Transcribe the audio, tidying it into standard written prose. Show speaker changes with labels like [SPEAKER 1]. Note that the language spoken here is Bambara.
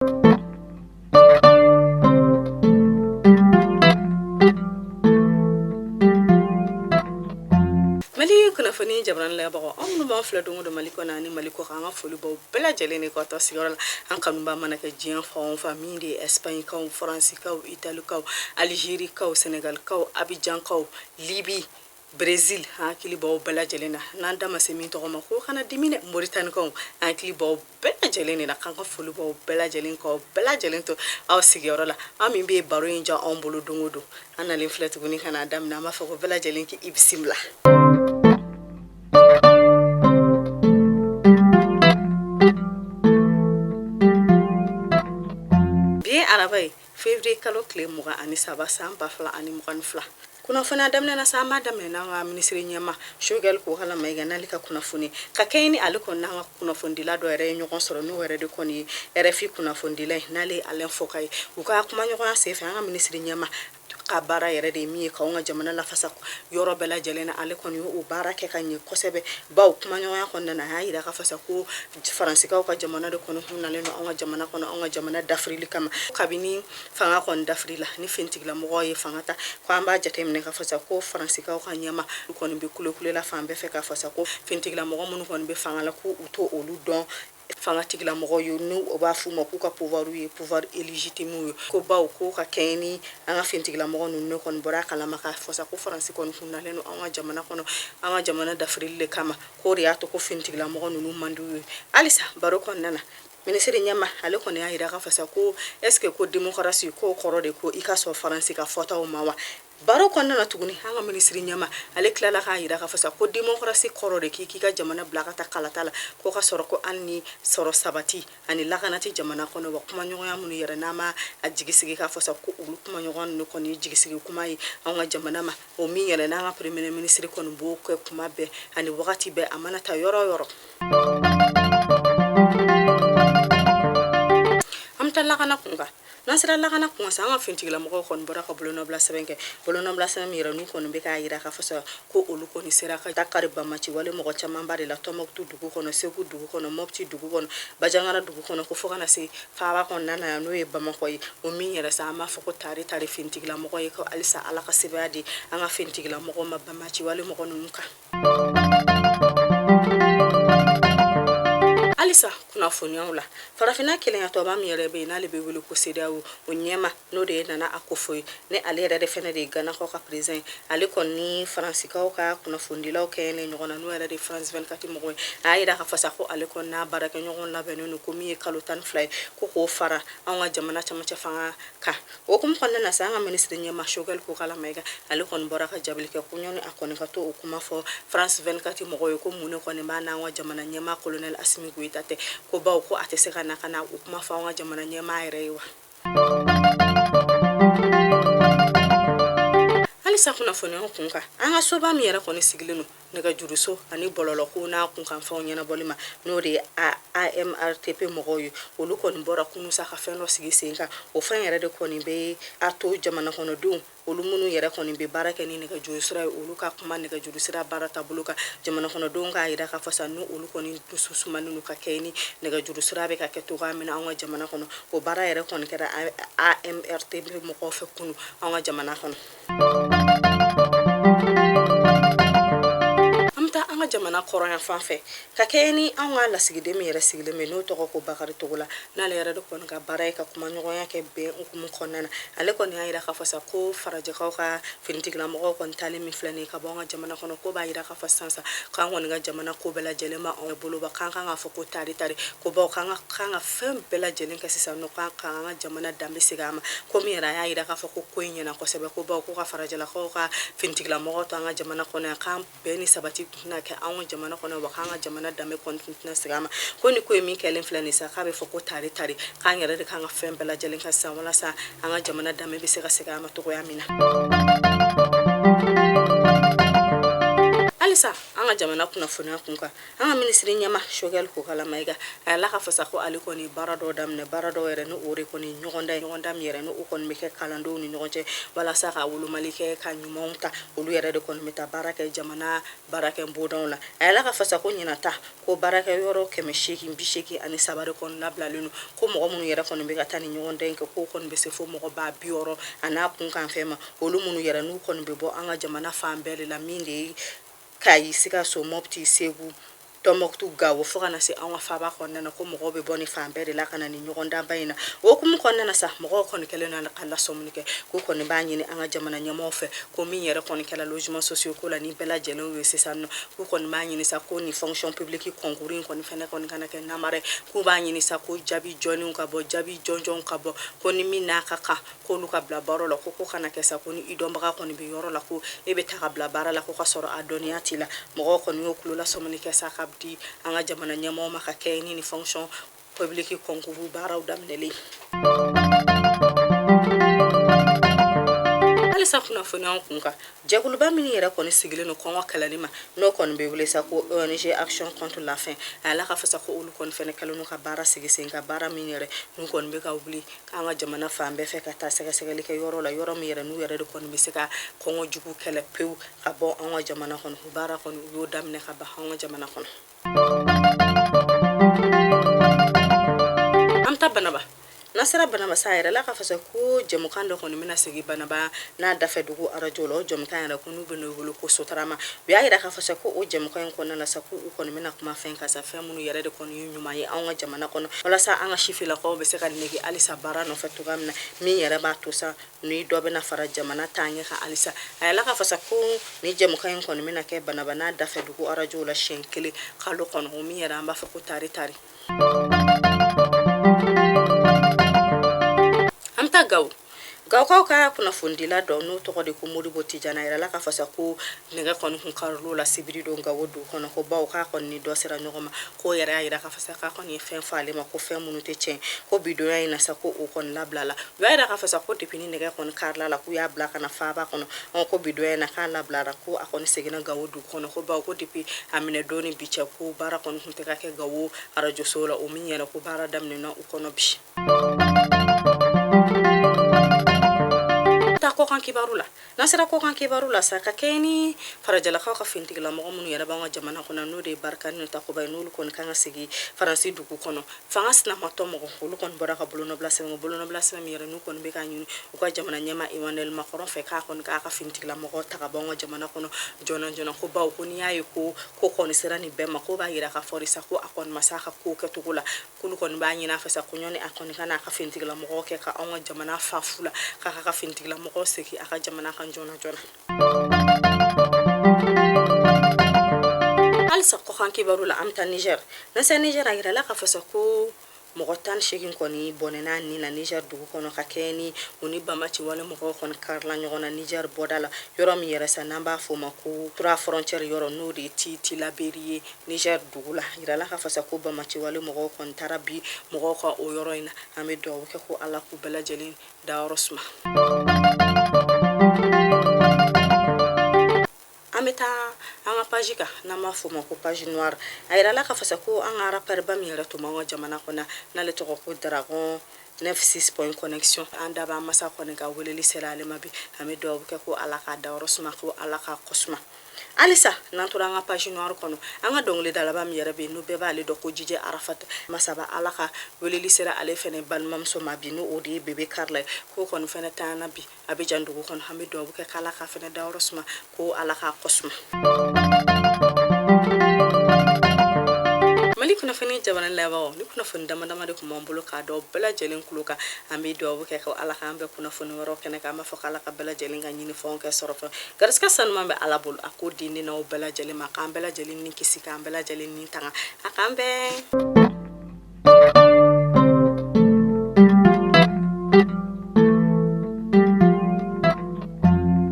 [SPEAKER 1] Mali kuna fani jamana la bago amnu ba fla dongo do maliko na ni maliko kanga folu ba bela jele ni ko to sigora an kanu ba manaka jian fa minde Espagne ka France ka Italie ka Algérie ka Sénégal ka Abidjan ka Libye Brazil ha kili ba bela jele na nanda masemi to ma ko kana dimine Mauritanie ka an kili ba bela jele ni na kanga folu ba bela jele ko bela jele to aw sigora la ami be baro inja on bolo dongo do anale flet guni kana dam na ma fa ko bela jele ki ibsimla Arabai February kalo kle muga ani saba samba fla ani mugan fla kuna fana damne na sama damne na nga ministri nyama shogel ko hala mai ga nalika kuna funi ka kaini aliko na nga kuna fundi la do ere nyokon soro no were de koni RFI kuna fundi la nale alen fokai uka kuma nyokon sefe nga ministri nyama ka bara yere de mi ka nga jamana la fasa yoro bela jelena ale kon yo o bara ke kanye kosebe baw kuma nyoya kon na hayi da ka fasa ko France ka jamana de kono na le no nga jamana kono nga jamana d'Afrique kama kabini fanga kon d'Afrique la ni fentigla mo ye fangata ko amba jate mne ka fasa ko France ka nyama kon be kule la fambe fe ka fasa ko fentigla mo mun kon be fanga la ko uto olu don fanga tigla mo yo no oba fu mo ka pouvoir illégitime ko baw ko ka keni anga fentigla mo no kon bora kala maka fosa ko France kon kunna leno anga jamana d'Afrique le kama ko riato ko fentigla mo no mandu alisa baroko nana ministre nyama ale kon ya ira ka fasa ko est-ce que ko démocratie ko koro de ko ikaso France ka fota o mawa baro kon na tuguni hanga ministri nyama ale klala ka ira ka fasa ko démocratie koro de ki ka jamana blakata kalatala ko ka soro ko anni soro sabati ani laganati jamana kono wa kuma nyoya munu yere nama ajigisigi ka fasa ko ulu kuma nyogon no kon jigisigi kuma yi hanga jamana ma o mi yere na premier ministre kon bo ko kuma be ani wakati be amanata yoro amta lagana kunga nasira lagana kunga sanga fintigla mo kon bora ka bolono bla sebenke bolono bla sem mira nu kon be ka ira ka fasa ko olu ko ni sira ka takariba machi wale mo chama mbare la tomok tu dugu kono segu dugu kono mopti dugu kono bajangara dugu kono ko foka na se faaba kon nana no e bama koy o mi yera sa ma foko tari fintigla mo ko alisa ala ka sebadi anga fintigla mo ko mabba machi wale mo kono nuka alisa kuna fonyaula farafina kelen ya to ba mi rebe na lebe wulu ko sedawo onyema no de nana akofoi ne ale rede fene de gana ko ka president ale kon ni France ka kuna fondila o kene nyona no rede France 24 mo ko ayida ka fasa ko ale kon na baraka nyon la benu ko mi kalutan fly ko fara anga jamana chama fanga ka o kum kon na sanga ministre nyema shogal ko kala mega ale kon baraka jablike ko nyoni akon ka to kuma fo France 24 mo ko mun ko ne ba na wa jamana nyema colonel Asimi Goitate ko baw ko atese kana ukuma fa nga jamana nyema irewa alisa kuna fone kunka anga soba mi yera koni siglenu nega juruso ani bololo ko na kunka fa nyana bolima no de AMRTP mogoy olu koni bora kunu sa ka feno sigi senka o fa yera de koni be ato jamana kono dum olu munu yera koni be baraka ni nega jurusra olu ka kuma nega jurusra barata buluka jamana kono don ga ira ka fasa no olu koni dususu manunu ka keni nega jurusra be ka keto ga mina anga jamana kono o bara yera koni kera AMRTP mo ko fe kunu anga jamana kono anga jamana korona fanfe ka keni anga la sigide mi yera sigide me no to ko bakari togola na le yera do kon ga baray ka kuma nyogo yake be ko konnana ale kon ya ira ka fasa ko faraje ka fintigla mo ko kon tale mi flani ka bonga jamana kono ko ba ira ka fasa sa ka ngon ga jamana ko bela jelema on bolo ba kan nga foko tari ko ba kan fem bela jelen ka sisa no kan nga jamana dambe sigama ko mi yera ya ira ka foko ko nyena ko sebe ko ba ko ka faraje la ko ka fintigla mo to nga jamana kono kan be ni sabati na ke awon jamana kono wakanga jamana dame kontinent sigama koni ko mi kelen flani sa ka be foko tari kan yere de kan fembela jelen ka sa wala sa anga jamana dame be sigama to ko yamina alisa anga jamana kunnafoniya kun kan an ka minisiri ɲɛma Choguel Kokala Mayiga a yɛlɛla ka fasa ko ale kɔni baara dɔ daminɛ baara dɔ yɛrɛ ni o de kɔni ɲɔgɔndan min yɛrɛ ni o kɔni bɛ kɛ kalandenw ni ɲɔgɔn cɛ walasa ka wolomali kɛ ka ɲumanw ta olu yɛrɛ de kɔni bɛ taa baara kɛ jamana baarakɛ bondaw la a yɛlɛla ka fasa ko ɲinata ko baarakɛ yɔrɔ 883 de kɔni labilalen don ko mɔgɔ minnu yɛrɛ kɔni bɛ ka taa ni ɲɔgɔndan kɛ ko kɔni bɛ se fo mɔgɔ 60 a n'a kun kan fɛn ma olu minnu yɛrɛ n'u kɔni bɛ bɔ an ka jamana fan bɛɛ de la min de ye Kayi Sikaso Mopti Segu Tombouctou Gao fo kana se an ka faaba kɔnɔna na ko mɔgɔw bɛ bɔ ni fan bɛɛ de la kana ni ɲɔgɔndanba in na o hukumu kɔnɔna na sa mɔgɔw kɔni kɛlen na ka lasɔmuni kɛ ko kɔni b'a ɲini an ka jamana ɲɛmaaw fɛ ko min yɛrɛ kɔni kɛla logement sociaux ko la ni bɛɛ lajɛlen ye sisan nɔ ko kɔni b'a ɲini sa ko ni fonction publique concours in kɔni fɛnɛ kɔni kana kɛ namara k'u b'a ɲini sa ko jaabi jɔnniw ka bɔ jaabi jɔnjɔnw ka bɔ ko ni min n'a ka kan k'olu ka bila baara la ko kana kɛ sa ko ni i dɔnbaga kɔni bɛ yɔrɔ la ko e bɛ taa ka bila baara la ko ka sɔrɔ a dɔnniya t'i la mɔgɔw kɔni y'o kulo lasɔmuni kɛ sa ka di an ka jamana ɲɛmaaw ma ka kɛ ni fonction publique concours baaraw daminɛlen halisa kunnafoniyaw kun kan jɛkuluba min yɛrɛ kɔni sigilen no kɔngɔ kɛlɛli ma n'o kɔni bɛ wele sa ko ONG Action contre la faim a yɛlɛla ka fasa ko olu kɔni fɛnɛ kɛlen no ka baara sigi sen ka baara min yɛrɛ n'u kɔni bɛ ka wuli k'an ka jamana fan bɛɛ fɛ ka taa sɛgɛsɛgɛli kɛ yɔrɔ la yɔrɔ min yɛrɛ n'u yɛrɛ de kɔni bɛ se ka kɔngɔ jugu kɛlɛ pewu ka bɔ an ka jamana kɔnɔ o baara kɔni u y'o daminɛ ka ban an ka jamana kɔnɔ an ta Banaba Nasira Banaba sa yɛrɛ la ka fasa ko jɛmukan dɔ kɔni bɛna sigi Banaba n'a dafɛ dugu arajo la o jɛmukan yɛrɛ ko n'u bɛ n'o wele ko Sotarama u y'a yira ka fasa ko o jɛmukan in kɔnɔna la sa ko u kɔni bɛna kuma fɛn kan sa fɛn minnu yɛrɛ de kɔni ye ɲuman ye an ka jamana kɔnɔ walasa an ka sifilakaw bɛ se ka nege halisa baara nɔfɛ cogoya min na min yɛrɛ b'a to sa ni dɔ bɛna fara jamana taaɲɛ kan halisa a yɛlɛla ka fasa ko ni jɛmukan in kɔni bɛna kɛ Banaba n'a dafɛ dugu arajo la siɲɛ 1 kalo kɔnɔ o min yɛrɛ an b'a fɔ ko tari Amta Gawkaw ka kunnafondila dɔ n'o tɔgɔ de ko Modibo Tijana yɛrɛla ka fasa ko nɛgɛ kɔni kun karilo la sibiri don Gawo du kɔnɔ ko baw k'a kɔni ni dɔ sera ɲɔgɔn ma ko yɛrɛ y'a yira ka fasa k'a kɔni ye fɛn fɔ ale ma ko fɛn minnu tɛ tiɲɛ ko bidonya in na sa ko o kɔni labila la u y'a yira ka fasa ko depuis ni nɛgɛ kɔni karila la k'u y'a bila ka na faaba kɔnɔ ko bidonya in na k'a labilara ko a kɔni seginna Gawo du kɔnɔ ko baw ko depuis a minɛ don ni bi cɛ ko baara kɔni kun tɛ ka kɛ Gawo arajoso la o min yɛrɛ ko baara daminɛna u kɔnɔ bi Kokan kibaru la nasira kokan kibaru la sa ka kɛ ni farajalakaw ka fintigila mɔgɔ minnu yɛrɛ b'an ka jamana kɔnɔ n'o de ye Barika ni Takuba ye n'olu kɔni kan ka sigi Faransi dugu kɔnɔ fanga sinamatɔ mɔgɔ olu kɔni bɔra ka bolonɔbila sɛbɛn min yɛrɛ n'u kɔni bɛ ka ɲini u ka jamana ɲɛma Emmanuel Macron fɛ k'a kɔni k'a ka fintigila mɔgɔ ta ka bɔ an ka jamana kɔnɔ joona ko baw ko n'i y'a ye ko kɔni sera nin bɛɛ ma ko b'a yira ka fɔ sa ko a kɔni ma se a ka ko kɛcogo la k'olu kɔni b'a ɲini a fɛ sa ko ɲɔni a kɔni ka n'a ka fintigila mɔgɔ kɛ ka an ka jamana fa fu la k'a ka fintigila mɔgɔ segi a ka jamana kan joona halisa kɔkan kibaru la an ta Niger nasa Niger a yirala ka fasa ko mɔgɔ 18 kɔni bɔnɛna ni na Niger dugu kɔnɔ ka kɛ ni u ni Bamaci wale mɔgɔw kɔni karila ɲɔgɔn na Niger bɔda la yɔrɔ min yɛrɛ sa n'an b'a fɔ ma ko 3 frontières yɔrɔ n'o de ye Tilaberi ye Niger dugu la yirala ka fasa ko Bamaci wale mɔgɔw kɔni taara bi mɔgɔw ka o yɔrɔ in na an bɛ dugawu kɛ ko Ala k'u bɛɛ lajɛlen dayɔrɔ suma an bɛ taa an ka page kan n'an b'a fɔ ma ko page noire a yirala ka fasa ko an ka rappeur ba min yɛrɛ tun b'an ka jamana kɔnɔ n'ale tɔgɔ ko Dragon 96 point connexion an da b'an masa kɔni ka weleli sera ale ma bi an bɛ dugawu kɛ ko Ala k'a dayɔrɔ suma ko Ala k'a kɔsuma halisa n'an tora an ka page noire kɔnɔ an ka dɔnkilida laban min yɛrɛ bɛ yen n'o bɛɛ b'ale dɔn ko Jije Arafat masaba Ala ka weleli sera ale fɛnɛ balimamuso ma bi n'o o de ye Bebe Karla ye ko kɔni fɛnɛ t'an na bi a bɛ jan dugu kɔnɔ an bɛ dugawu kɛ k'Ala ka fɛnɛ dayɔrɔ suma ko Ala k'a kɔsuma Mali kunnafoni jamana laban ni kunnafoni dama de kun b'an bolo k'a dɔn bɛɛ lajɛlen kulo kan an bɛ dugawu kɛ ko Ala k'an bɛɛ kunnafoni wɛrɛw kɛnɛ kan an b'a fɔ k'Ala ka bɛɛ lajɛlen ka ɲini fɛnw kɛ sɔrɔ fɛn garisigɛ sanuman bɛ Ala bolo a ko di ne n'aw bɛɛ lajɛlen ma k'an bɛɛ lajɛlen ni kisi k'an bɛɛ lajɛlen ni tanga a k'an bɛɛ